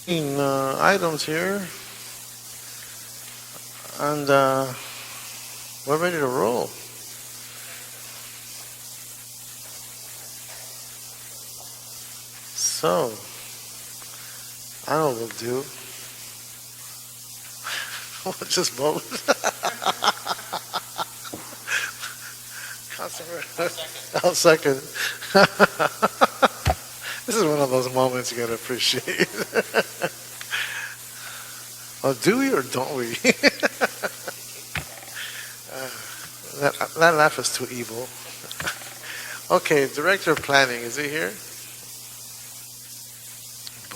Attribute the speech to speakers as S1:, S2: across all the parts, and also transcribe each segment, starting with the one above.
S1: Items here, and we're ready to roll. So, I know what we'll do. We'll just vote. I'll second. This is one of those moments you gotta appreciate. Oh, do we or don't we? That laugh is too evil. Okay, Director of Planning, is he here?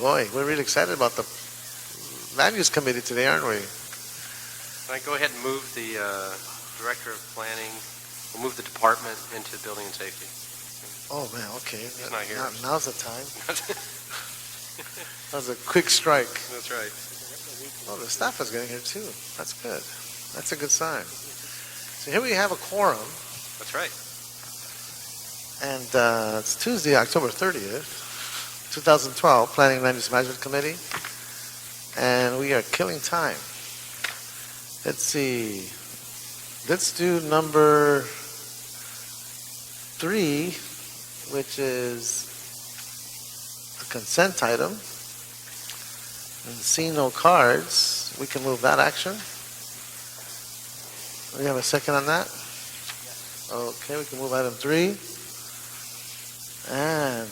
S1: Boy, we're really excited about the Land Use Committee today, aren't we?
S2: Can I go ahead and move the Director of Planning, we'll move the department into Building and Safety.
S1: Oh, man, okay.
S2: He's not here.
S1: Now's the time. That was a quick strike.
S2: That's right.
S1: Oh, the staff is getting here too. That's good. That's a good sign. So here we have a quorum,
S2: That's right.
S1: and it's Tuesday, October 30th, 2012, Planning and Land Use Management Committee, and we are killing time. Let's see. Let's do number 3, which is a consent item. And seeing no cards, we can move that action. We have a second on that? Okay, we can move item 3. And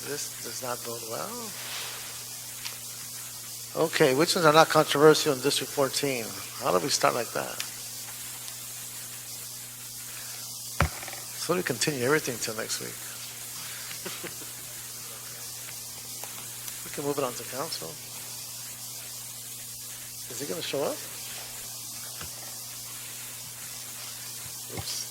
S1: this does not bode well. Okay, which ones are not controversial in District 14? How do we start like that? So we continue everything till next week. We can move it on to council. Is he going to show up? Oops.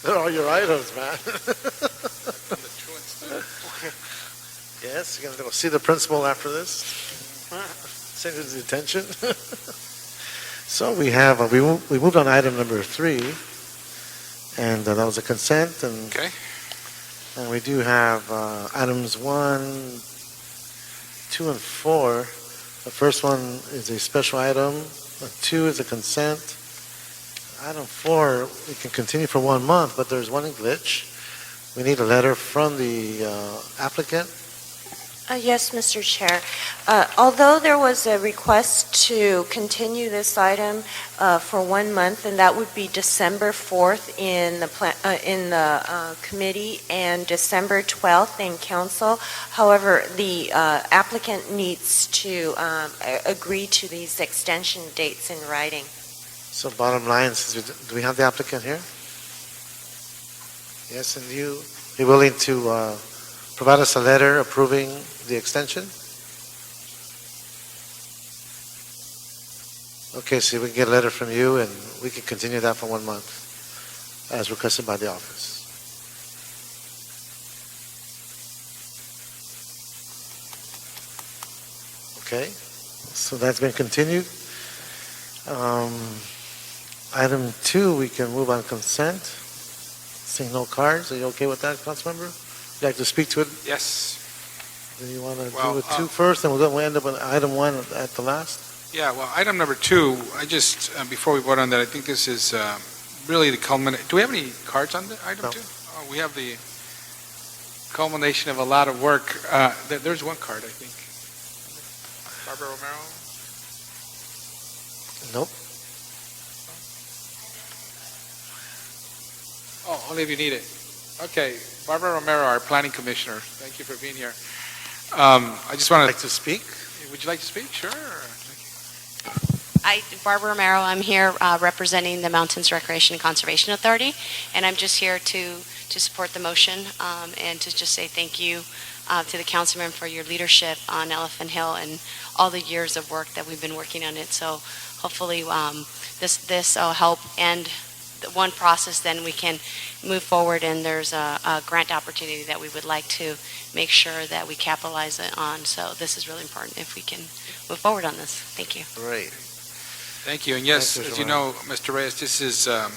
S1: They're all your items, man. Yes, you're going to go see the principal after this? Send his detention? So we have, we moved on to item number 3, and that was a consent, and,
S3: Okay.
S1: and we do have items 1, 2, and 4. The first one is a special item, 2 is a consent. Item 4, we can continue for 1 month, but there's one glitch. We need a letter from the applicant.
S4: Yes, Mr. Chair. Although there was a request to continue this item for 1 month, and that would be December 4th in the committee and December 12th in council. However, the applicant needs to agree to these extension dates in writing.
S1: So bottom line, do we have the applicant here? Yes, and you be willing to provide us a letter approving the extension? Okay, so we can get a letter from you and we can continue that for 1 month as requested by the office. Okay, so that's been continued. Item 2, we can move on consent. Seeing no cards, are you okay with that, council member? Would you like to speak to it?
S3: Yes.
S1: Do you want to
S3: Well,
S1: do it 2 first, and we'll end up with item 1 at the last?
S3: Yeah, well, item number 2, I just, before we vote on that, I think this is really the culmination. Do we have any cards on the item
S1: No.
S3: 2? Oh, we have the culmination of a lot of work. There's one card, I think. Barbara Romero?
S1: Nope.
S3: Oh, only if you need it. Okay, Barbara Romero, our planning commissioner, thank you for being here. I just want
S1: Like to speak?
S3: would you like to speak? Sure.
S5: Barbara Romero, I'm here representing the Mountains Recreation and Conservation Authority, and I'm just here to support the motion and to just say thank you to the councilman for your leadership on Elephant Hill and all the years of work that we've been working on it. So hopefully this will help end the one process, then we can move forward, and there's a grant opportunity that we would like to make sure that we capitalize it on. So this is really important if we can move forward on this. Thank you.
S1: Great.
S3: Thank you. And yes,
S1: Thanks,
S3: as you know, Mr. Reyes, this is a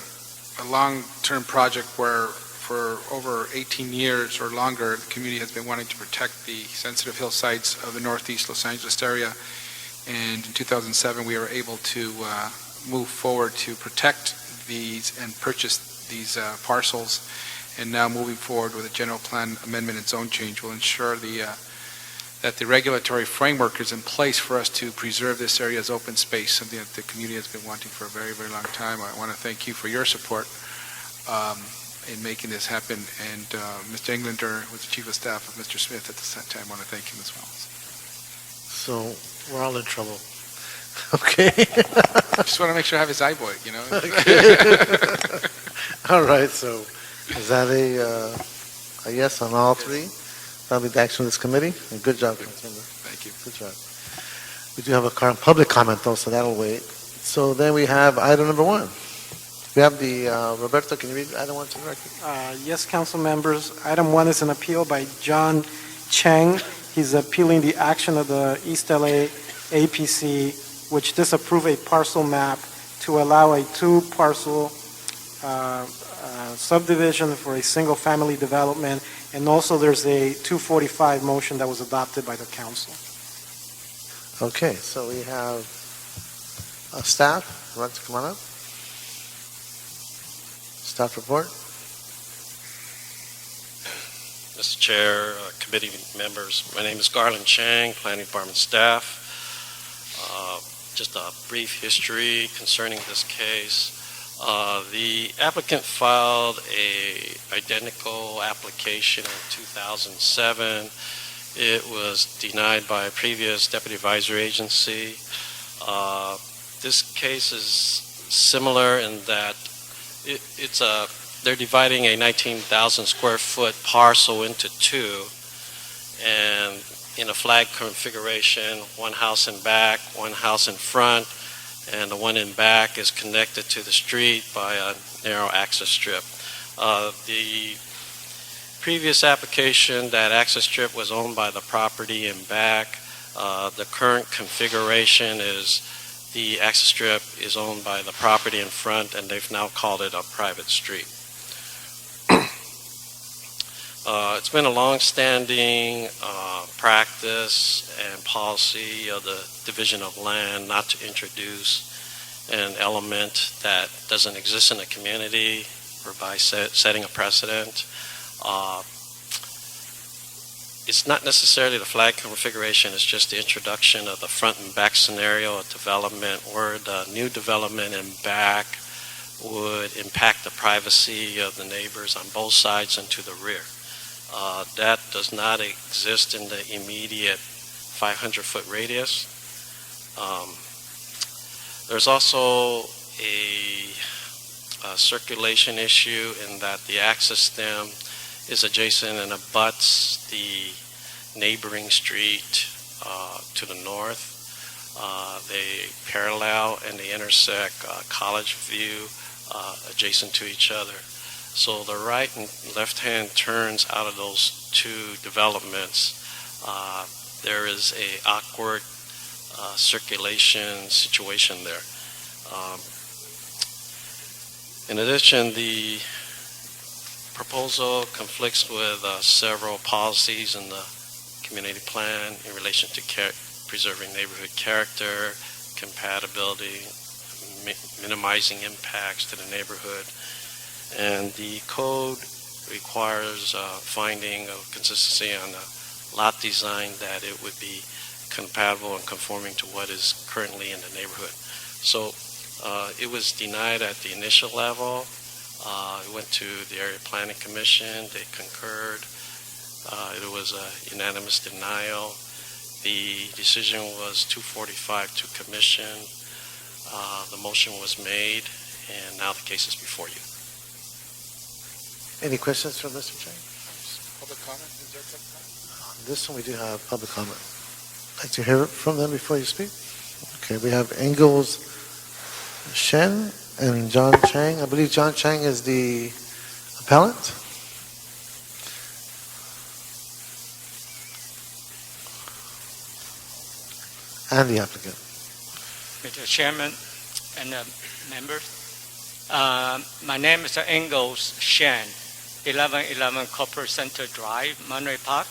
S3: long-term project where for over 18 years or longer, the community has been wanting to protect the sensitive hillsides of the northeast Los Angeles area. And in 2007, we were able to move forward to protect these and purchase these parcels. And now moving forward with a general plan amendment and zone change will ensure that the regulatory framework is in place for us to preserve this area as open space, something that the community has been wanting for a very, very long time. I want to thank you for your support in making this happen. And Mr. Englander was the chief of staff of Mr. Smith at the same time. I want to thank him as well.
S1: So we're all in trouble. Okay.
S3: I just want to make sure I have his eye boy, you know.
S1: All right, so is that a yes on all three? That'll be the action of this committee. And good job, Councilmember.
S3: Thank you.
S1: Good job. We do have a public comment though, so that'll wait. So then we have item number one. We have the, Roberto, can you read item one to the record?
S6: Yes, council members. Item 1 is an appeal by John Chang. He's appealing the action of the East LA APC, which disapproved a parcel map to allow a two-parcel subdivision for a single-family development. And also, there's a 245 motion that was adopted by the council.
S1: Okay, so we have staff. Want to come on up? Staff report.
S7: Mr. Chair, committee members, my name is Garland Chang, Planning Department staff. Just a brief history concerning this case. The applicant filed a identical application in 2007. It was denied by a previous deputy advisory agency. This case is similar in that they're dividing a 19,000 square foot parcel into two, and in a flag configuration, one house in back, one house in front, and the one in back is connected to the street by a narrow access strip. The previous application, that access strip was owned by the property in back. The current configuration is the access strip is owned by the property in front, and they've now called it a private street. It's been a long-standing practice and policy of the Division of Land not to introduce an element that doesn't exist in the community or by setting a precedent. It's not necessarily the flag configuration, it's just the introduction of the front and back scenario of development where the new development in back would impact the privacy of the neighbors on both sides and to the rear. That does not exist in the immediate 500-foot radius. There's also a circulation issue in that the access stem is adjacent and abuts the neighboring street to the north. They parallel and they intersect College View adjacent to each other. So the right and left-hand turns out of those two developments, there is a awkward circulation situation there. In addition, the proposal conflicts with several policies in the community plan in relation to preserving neighborhood character, compatibility, minimizing impacts to the neighborhood. And the code requires finding of consistency on the lot design that it would be compatible and conforming to what is currently in the neighborhood. So it was denied at the initial level. It went to the Area Planning Commission. They concurred. It was a unanimous denial. The decision was 245 to commission. The motion was made, and now the case is before you.
S1: Any questions for Mr. Chang?
S3: Public comment? Is there public comment?
S1: On this one, we do have public comment. Like to hear from them before you speak? Okay, we have Ingalls Shen and John Chang. I believe John Chang is the appellant. And the applicant.
S8: Mr. Chairman and members, my name is Ingalls Shen, 1111 Corporate Center Drive, Monterey Park.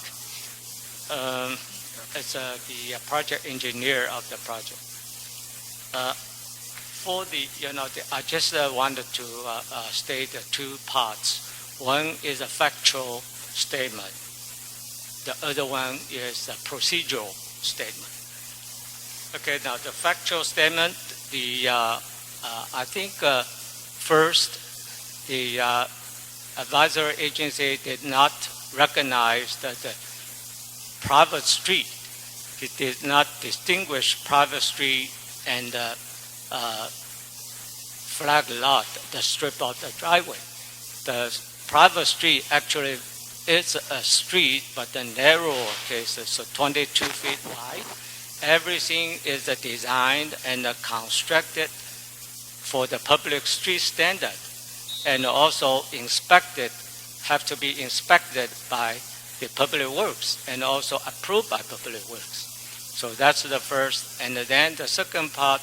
S8: As the project engineer of the project. I just wanted to state the two parts. One is a factual statement. The other one is a procedural statement. Okay, now the factual statement, I think first, the advisory agency did not recognize that the private street, it did not distinguish private street and flag lot, the strip of the driveway. The private street actually is a street, but the narrower case is 22 feet wide. Everything is designed and constructed for the public street standard, and also have to be inspected by the Public Works and also approved by Public Works. So that's the first, and then the second part.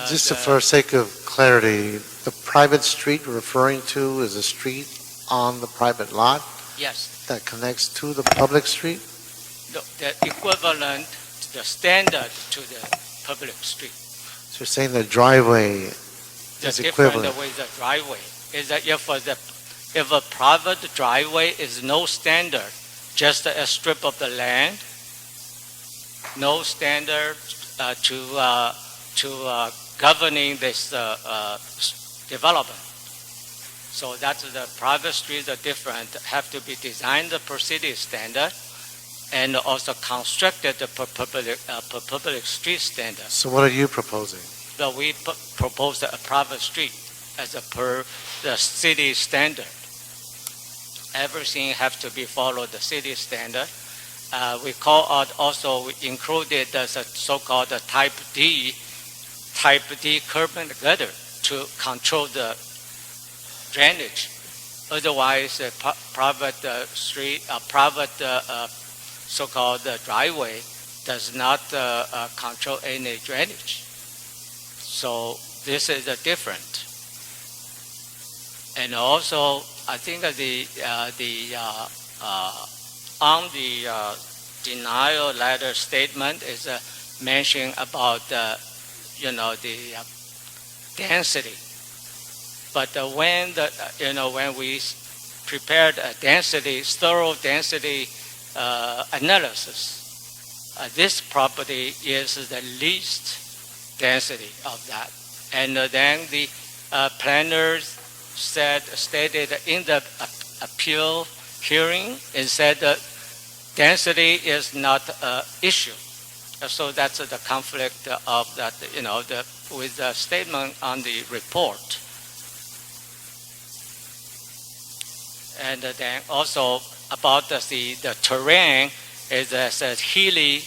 S1: Just for sake of clarity, the private street you're referring to is a street on the private lot
S8: Yes,
S1: that connects to the public street?
S8: the equivalent, the standard to the public street.
S1: So you're saying the driveway
S8: The
S1: is
S8: different
S1: equivalent?
S8: with the driveway is that if a private driveway is no standard, just a strip of the land, no standard to governing this development. So that's the private streets are different, have to be designed per city standard and also constructed per public street standard.
S1: So what are you proposing?
S8: So we proposed a private street as a per the city standard. Everything have to be followed the city standard. We call out also, we included the so-called type D curb and gutter to control the drainage. Otherwise, private street, private so-called driveway does not control any drainage. So this is different. And also, I think on the denial letter statement is mentioned about the density. But when we prepared a thorough density analysis, this property is the least density of that. And then the planners stated in the appeal hearing and said that density is not an issue. So that's the conflict of that, with the statement on the report. And then also about the terrain is a hilly.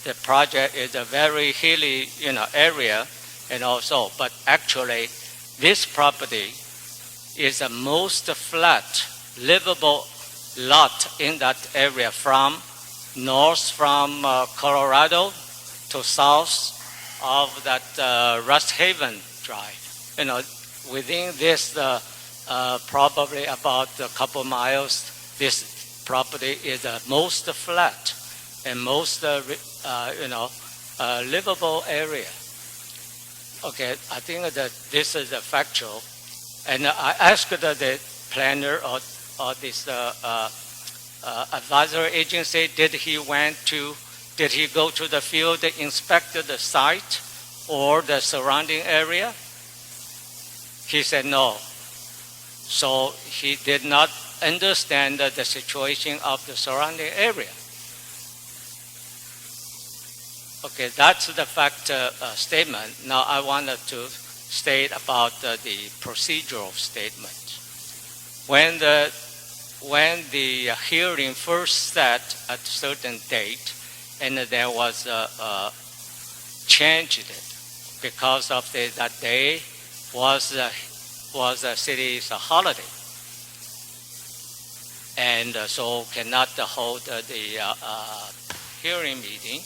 S8: The project is a very hilly, area, and also, but actually, this property is the most flat, livable lot in that area from Colorado to south of that Rust Haven Drive. Within this, probably about a couple miles, this property is the most flat and most, livable area. Okay, I think that this is a factual. And I asked the planner or this advisory agency, did he go to the field, inspect the site, or the surrounding area? He said no. So he did not understand the situation of the surrounding area. Okay, that's the fact statement. Now I wanted to state about the procedural statement. When the hearing first set at a certain date, and there was changed it because of that day was a city's holiday, and so cannot hold the hearing meeting,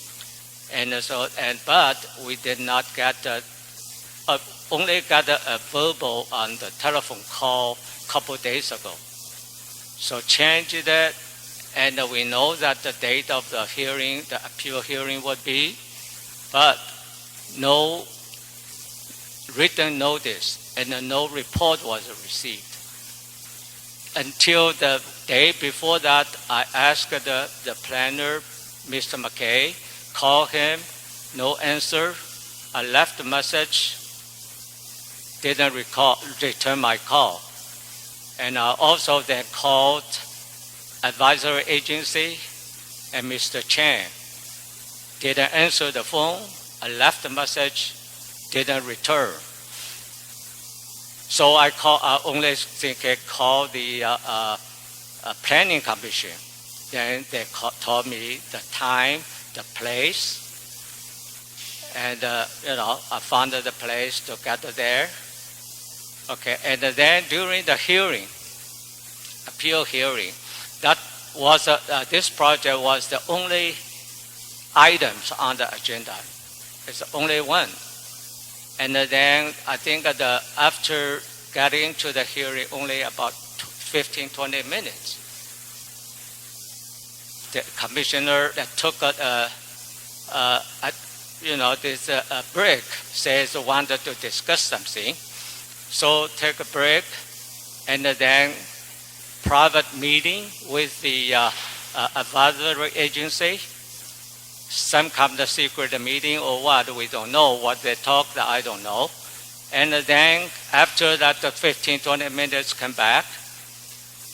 S8: but we did not get only got a verbal on the telephone call a couple days ago. So changed it, and we know that the date of the hearing, the appeal hearing would be, but no written notice and no report was received. Until the day before that, I asked the planner, Mr. McKay, called him, no answer. I left a message, didn't return my call. And I also then called advisory agency and Mr. Chang. Didn't answer the phone. I left a message, didn't return. So I only think I called the planning commission. Then they told me the time, the place, and I found the place to get there. Okay, and then during the hearing, appeal hearing, that was this project was the only items on the agenda. It's the only one. And then I think after getting to the hearing, only about 15, 20 minutes, the commissioner that took this break, says wanted to discuss something. So take a break, and then private meeting with the advisory agency. Some kind of secret meeting or what, we don't know. What they talked, I don't know. And then after that, the 15, 20 minutes come back.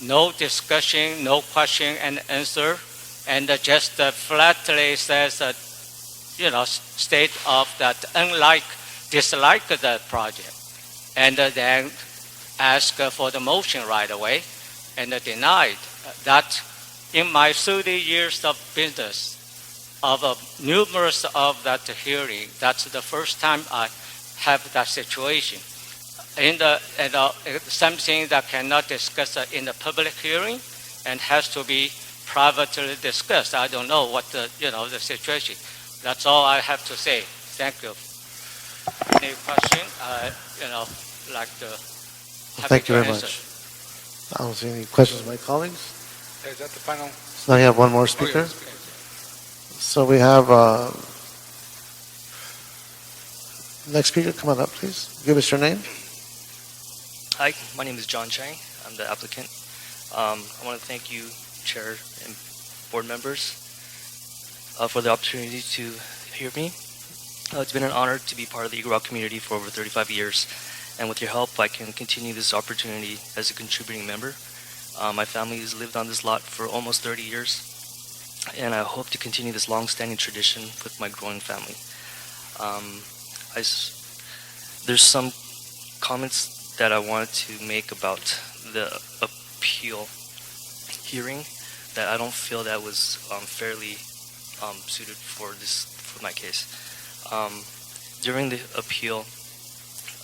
S8: No discussion, no question and answer, and just flatly says, state of that dislike the project. And then ask for the motion right away, and denied. That in my 30 years of business, of numerous of that hearing, that's the first time I have that situation. Something that cannot discuss in the public hearing and has to be privately discussed. I don't know what the situation. That's all I have to say. Thank you. Any question? Like to have
S1: Thank you
S8: to
S1: very
S8: answer.
S1: much. I don't see any questions from my colleagues.
S3: Is that the final?
S1: So now you have one more
S3: Oh,
S1: speaker.
S3: yes.
S1: So we have next speaker. Come on up, please. Give us your name.
S9: Hi, my name is John Chang. I'm the applicant. I want to thank you, Chair and board members, for the opportunity to hear me. It's been an honor to be part of the Eagle Rock community for over 35 years, and with your help, I can continue this opportunity as a contributing member. My family has lived on this lot for almost 30 years, and I hope to continue this long-standing tradition with my growing family. There's some comments that I wanted to make about the appeal hearing that I don't feel that was fairly suited for my case. During the appeal,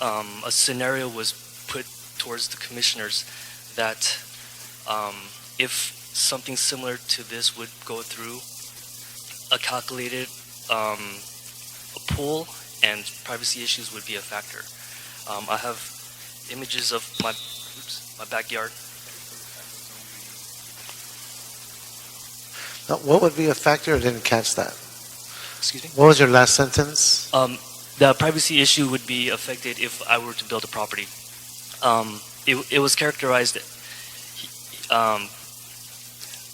S9: a scenario was put towards the commissioners that if something similar to this would go through, a calculated a pool and privacy issues would be a factor. I have images of my backyard.
S1: Now, what would be a factor? I didn't catch that.
S9: Excuse me?
S1: What was your last sentence?
S9: The privacy issue would be affected if I were to build a property. It was characterized,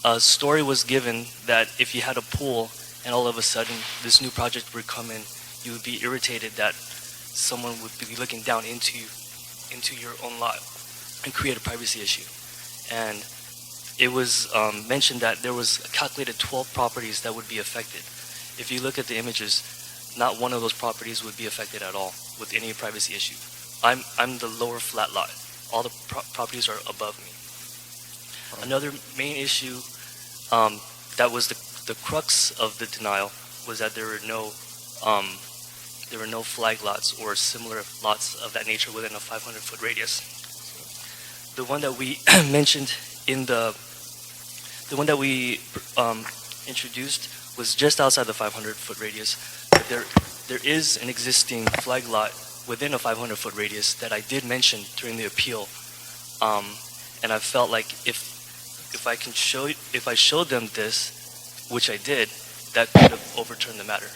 S9: a story was given that if you had a pool and all of a sudden this new project would come in, you would be irritated that someone would be looking down into your own lot and create a privacy issue. And it was mentioned that there was calculated 12 properties that would be affected. If you look at the images, not one of those properties would be affected at all with any privacy issue. I'm the lower flat lot. All the properties are above me. Another main issue that was the crux of the denial was that there were no flag lots or similar lots of that nature within a 500-foot radius. The one that we mentioned in the one that we introduced was just outside the 500-foot radius. But there is an existing flag lot within a 500-foot radius that I did mention during the appeal, and I felt like if I showed them this, which I did, that could have overturned the matter.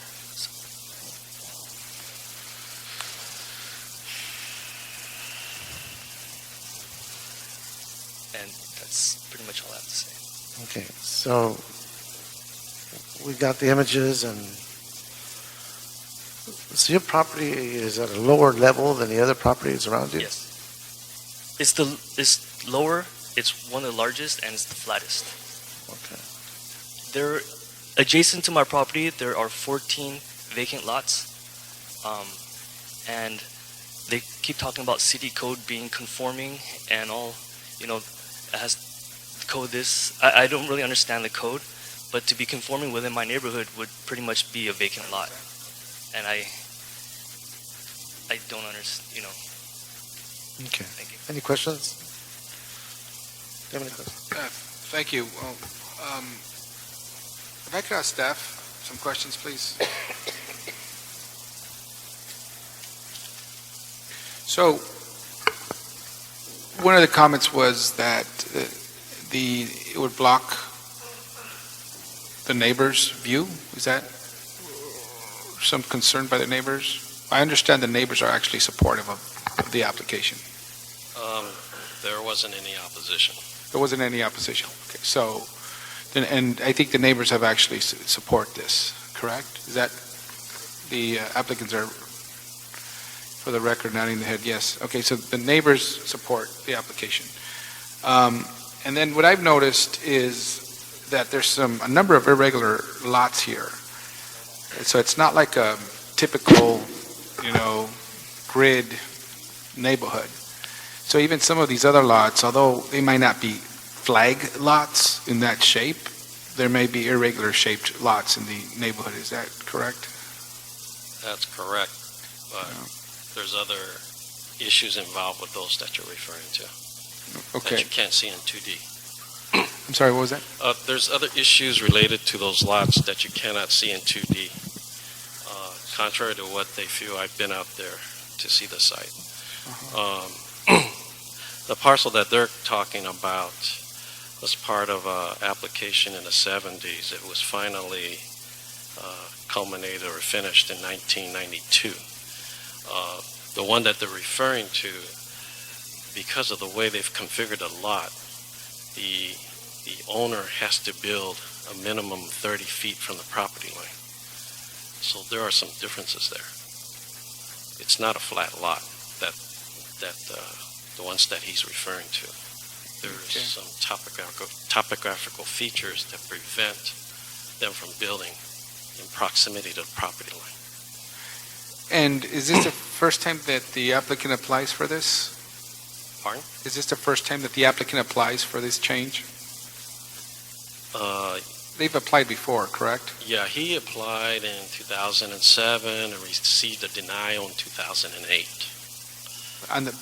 S9: And that's pretty much all I have to say.
S1: Okay, so we got the images, and so your property is at a lower level than the other properties around you?
S9: Yes. It's lower, it's one of the largest, and it's the flattest.
S1: Okay.
S9: There, adjacent to my property, there are 14 vacant lots, and they keep talking about city code being conforming and all, it has code this. I don't really understand the code, but to be conforming within my neighborhood would pretty much be a vacant lot, and I don't understand,
S1: Okay.
S9: Thank you.
S1: Any questions? Do you have any questions?
S3: Thank you. Well, if I could ask staff some questions, please. So, one of the comments was that it would block the neighbor's view. Is that some concern by the neighbors? I understand the neighbors are actually supportive of the application.
S7: There wasn't any opposition.
S3: There wasn't any opposition. Okay, so, and I think the neighbors have actually support this, correct? Is that, the applicants are, for the record, nodding their head, yes. Okay, so the neighbors support the application. And then what I've noticed is that there's a number of irregular lots here. So it's not like a typical, grid neighborhood. So even some of these other lots, although they might not be flag lots in that shape, there may be irregular shaped lots in the neighborhood. Is that correct?
S7: That's correct, but there's other issues involved with those that you're referring to that
S3: Okay.
S7: you can't see in 2D.
S3: I'm sorry, what was that?
S7: There's other issues related to those lots that you cannot see in 2D. Contrary to what they feel, I've been out there to see the site. The parcel that they're talking about was part of an application in the 70s. It was finally culminated or finished in 1992. The one that they're referring to, because of the way they've configured the lot, the owner has to build a minimum 30 feet from the property line. So there are some differences there. It's not a flat lot, the ones that he's referring to. There's some topographical features that prevent them from building in proximity to the property line.
S3: And is this the first time that the applicant applies for this?
S7: Pardon?
S3: Is this the first time that the applicant applies for this change? They've applied before, correct?
S7: Yeah, he applied in 2007 and received a denial in 2008.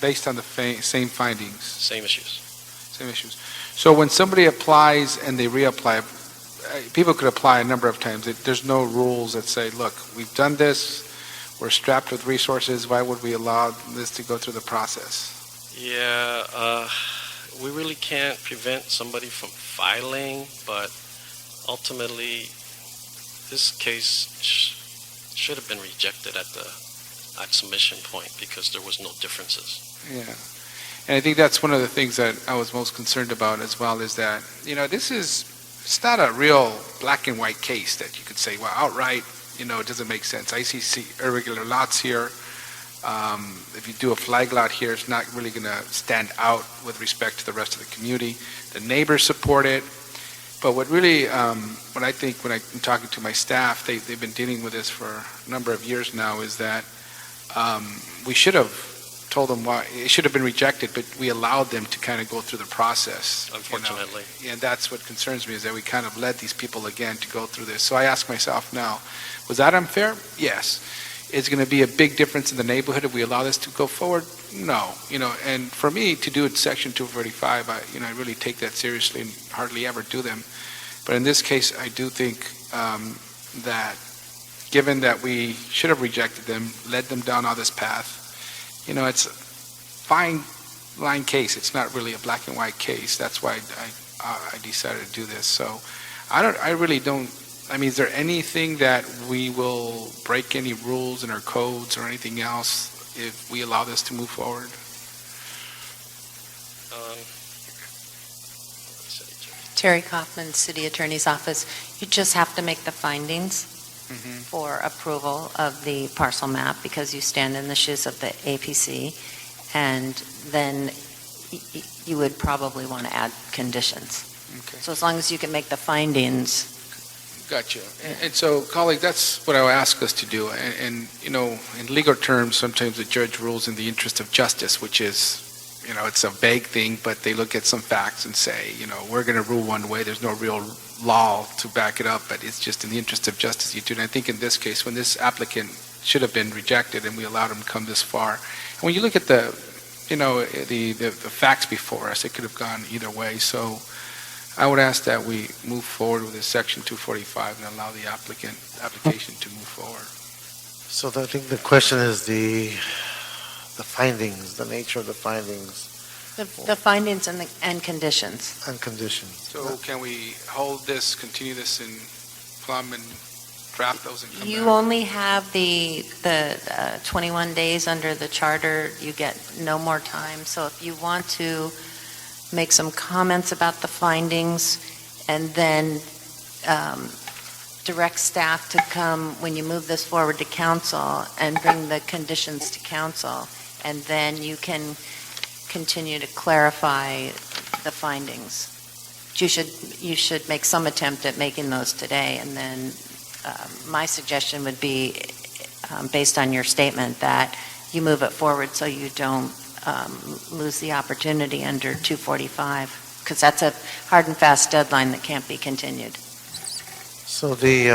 S3: Based on the same findings,
S7: Same issues.
S3: same issues. So when somebody applies and they reapply, people could apply a number of times. There's no rules that say, look, we've done this, we're strapped with resources, why would we allow this to go through the process?
S7: Yeah, we really can't prevent somebody from filing, but ultimately, this case should have been rejected at submission point because there was no differences.
S3: Yeah. And I think that's one of the things that I was most concerned about as well, is that, it's not a real black and white case that you could say, well, outright, it doesn't make sense. I see irregular lots here. If you do a flag lot here, it's not really going to stand out with respect to the rest of the community. The neighbors support it. But what really, what I think when I'm talking to my staff, they've been dealing with this for a number of years now, is that we should have told them why, it should have been rejected, but we allowed them to kind of go through the process.
S7: Unfortunately.
S3: And that's what concerns me, is that we kind of led these people again to go through this. So I ask myself now, was that unfair? Yes. Is it going to be a big difference in the neighborhood if we allow this to go forward? No. And for me, to do it Section 245, I really take that seriously and hardly ever do them. But in this case, I do think that given that we should have rejected them, led them down all this path, it's a fine line case. It's not really a black and white case. That's why I decided to do this. So I really don't. Is there anything that we will break any rules in our codes or anything else if we allow this to move forward?
S10: Terry Kaufman, City Attorney's Office. You just have to make the findings for approval of the parcel map because you stand in the shoes of the APC, and then you would probably want to add conditions.
S3: Okay.
S10: So as long as you can make the findings.
S3: Gotcha. And so, colleague, that's what I would ask us to do. And in legal terms, sometimes the judge rules in the interest of justice, which is, it's a vague thing, but they look at some facts and say, we're going to rule one way. There's no real law to back it up, but it's just in the interest of justice you do. And I think in this case, when this applicant should have been rejected and we allowed him to come this far, and when you look at the facts before us, it could have gone either way. So I would ask that we move forward with this Section 245 and allow the application to move forward.
S1: So I think the question is the findings, the nature of the findings
S10: The findings and conditions.
S1: and conditions.
S3: So can we continue this in plum and draft those and come
S10: You
S3: back?
S10: only have the 21 days under the charter. You get no more time. So if you want to make some comments about the findings and then direct staff to come when you move this forward to council and bring the conditions to council, and then you can continue to clarify the findings. You should make some attempt at making those today, and then my suggestion would be, based on your statement, that you move it forward so you don't lose the opportunity under 245, because that's a hard and fast deadline that can't be continued.
S1: So the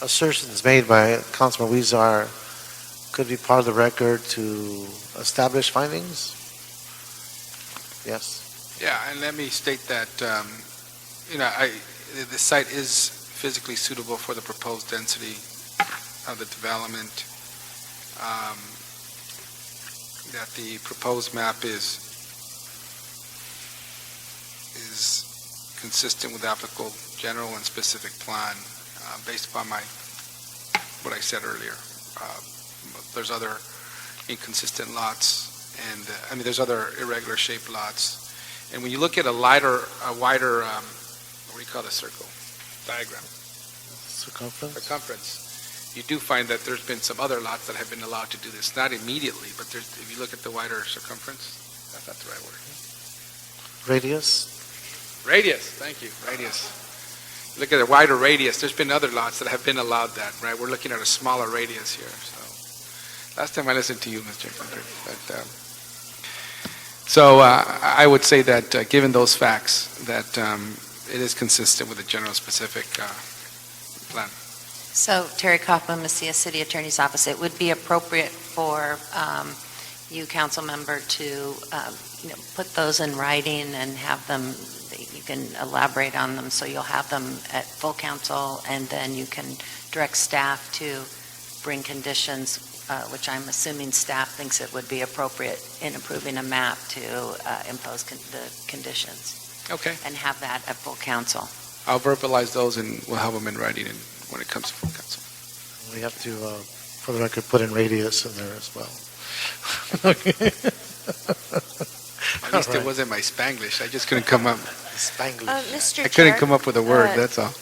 S1: assertions made by Councilman Weezer could be part of the record to establish findings? Yes?
S3: Yeah, and let me state that, the site is physically suitable for the proposed density of the development. That the proposed map is consistent with applicable general and specific plan, based upon what I said earlier. There's other inconsistent lots, and there's other irregular shaped lots. And when you look at a wider, what do you call the circle? Diagram. Circumference. You do find that there's been some other lots that have been allowed to do this, not immediately, but if you look at the wider circumference, that's not the right word.
S1: Radius?
S3: Radius, thank you, radius. Look at a wider radius, there's been other lots that have been allowed that, right? We're looking at a smaller radius here, so. Last time I listened to you, Mr. Hunter, but, so I would say that given those facts, that it is consistent with the general specific plan.
S10: So Terry Kaufman, Messiah City Attorney's Office, it would be appropriate for you, council member, to put those in writing and have them, you can elaborate on them, so you'll have them at full council, and then you can direct staff to bring conditions, which I'm assuming staff thinks it would be appropriate in approving a map to impose the conditions.
S3: Okay.
S10: And have that at full council.
S3: I'll verbalize those and we'll have them in writing when it comes to full council.
S1: We have to, for the record, put in radius in there as well.
S3: At least it wasn't my Spanglish. I just couldn't come up.
S1: Spanglish.
S4: Mr.
S3: I couldn't
S4: Chair,
S3: come up with a word, that's all.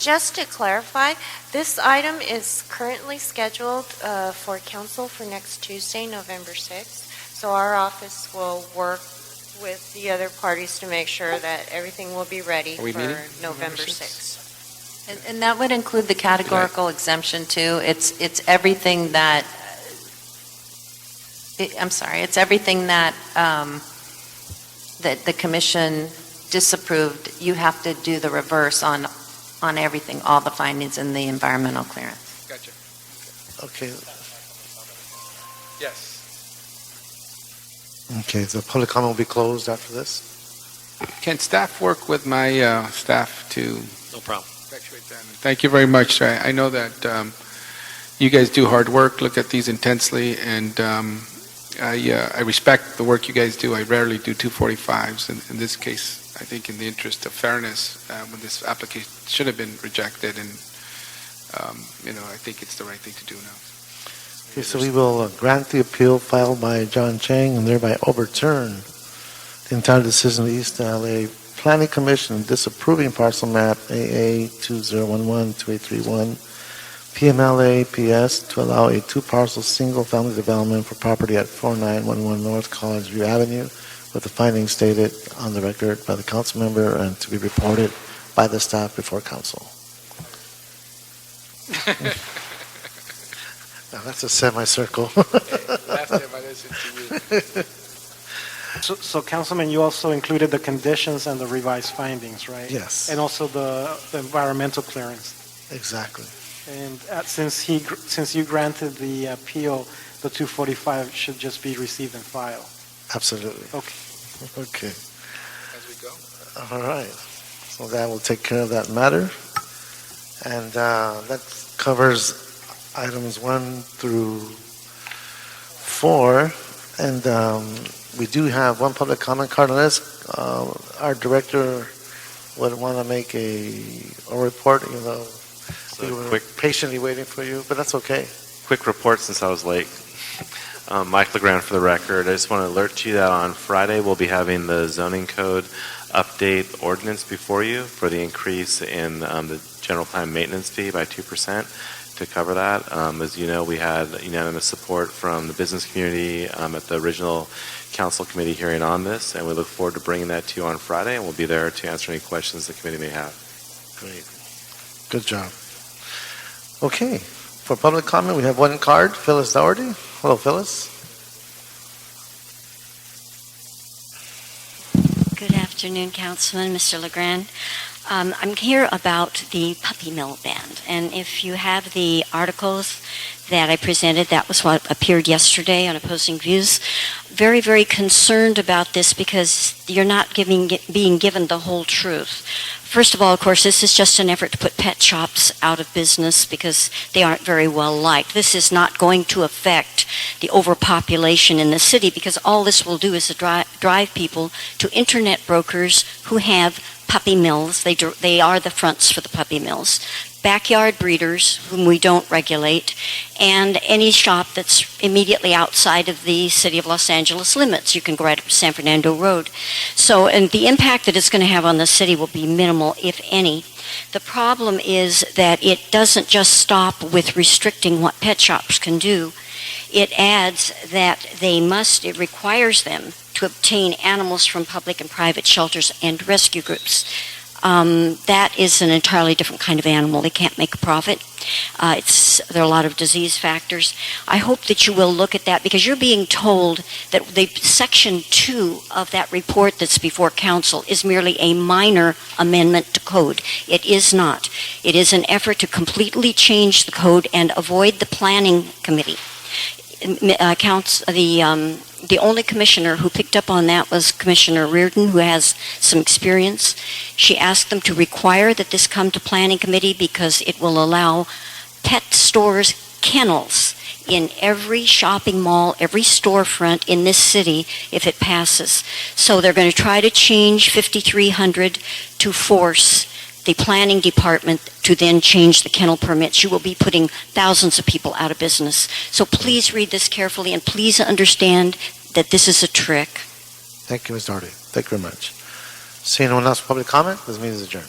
S4: Just to clarify, this item is currently scheduled for council for next Tuesday, November 6th. So our office will work with the other parties to make sure that everything will be ready
S2: Are we
S4: for
S2: meeting?
S4: November 6th.
S10: And that would include the categorical exemption too. It's everything that, it's everything that, that the commission disapproved. You have to do the reverse on everything, all the findings in the environmental clearance.
S3: Gotcha.
S1: Okay,
S3: Yes.
S1: okay, the public comment will be closed after this?
S3: Can staff work with my staff to
S7: No problem.
S3: effectuate that? Thank you very much. I know that you guys do hard work, look at these intensely, and I respect the work you guys do. I rarely do 245s. In this case, I think in the interest of fairness, when this application should have been rejected, and I think it's the right thing to do now.
S1: Okay, so we will grant the appeal filed by John Chang and thereby overturn the entire decision of the East LA Planning Commission disapproving parcel map AA 2011-2831 PMLA PS to allow a two-parcel single-family development for property at 4911 North College View Avenue with the findings stated on the record by the council member and to be reported by the staff before council. Now that's a semicircle.
S3: Last time I listened to you.
S6: So Councilman, you also included the conditions and the revised findings, right?
S1: Yes,
S6: And also the environmental clearance.
S1: exactly.
S6: And since you granted the appeal, the 245 should just be received and filed.
S1: Absolutely.
S6: Okay.
S1: Okay.
S3: As we go.
S1: All right. So that will take care of that matter. And that covers items 1 through 4. And we do have one public comment card on this. Our director would want to make a report, even though we were patiently waiting for you, but that's okay.
S11: Quick report since I was late. Mike LeGrand for the record. I just want to alert you that on Friday we'll be having the zoning code update ordinance before you for the increase in the general plan maintenance fee by 2% to cover that. As you know, we had unanimous support from the business community at the original council committee hearing on this, and we look forward to bringing that to you on Friday, and we'll be there to answer any questions the committee may have.
S1: Great. Good job. Okay. For public comment, we have one card, Phyllis Dougherty. Hello, Phyllis.
S12: Good afternoon, Councilman, Mr. LeGrand. I'm here about the puppy mill ban, and if you have the articles that I presented, that was what appeared yesterday on Opposing Views. Very, very concerned about this because you're not being given the whole truth. First of all, of course, this is just an effort to put pet shops out of business because they aren't very well liked. This is not going to affect the overpopulation in the city because all this will do is to drive people to internet brokers who have puppy mills. They are the fronts for the puppy mills. Backyard breeders, whom we don't regulate, and any shop that's immediately outside of the city of Los Angeles limits. You can go right up to San Fernando Road. So, and the impact that it's going to have on the city will be minimal, if any. The problem is that it doesn't just stop with restricting what pet shops can do. It adds that it requires them to obtain animals from public and private shelters and rescue groups. That is an entirely different kind of animal. They can't make a profit. There are a lot of disease factors. I hope that you will look at that because you're being told that the Section 2 of that report that's before council is merely a minor amendment to code. It is not. It is an effort to completely change the code and avoid the planning committee. The only commissioner who picked up on that was Commissioner Reardon, who has some experience. She asked them to require that this come to planning committee because it will allow pet stores, kennels in every shopping mall, every storefront in this city if it passes. So they're going to try to change 5300 to force the planning department to then change the kennel permits. You will be putting thousands of people out of business. So please read this carefully and please understand that this is a trick.
S1: Thank you, Ms. Dougherty. Thank you very much. Seeing no one else for public comment, this meeting is adjourned.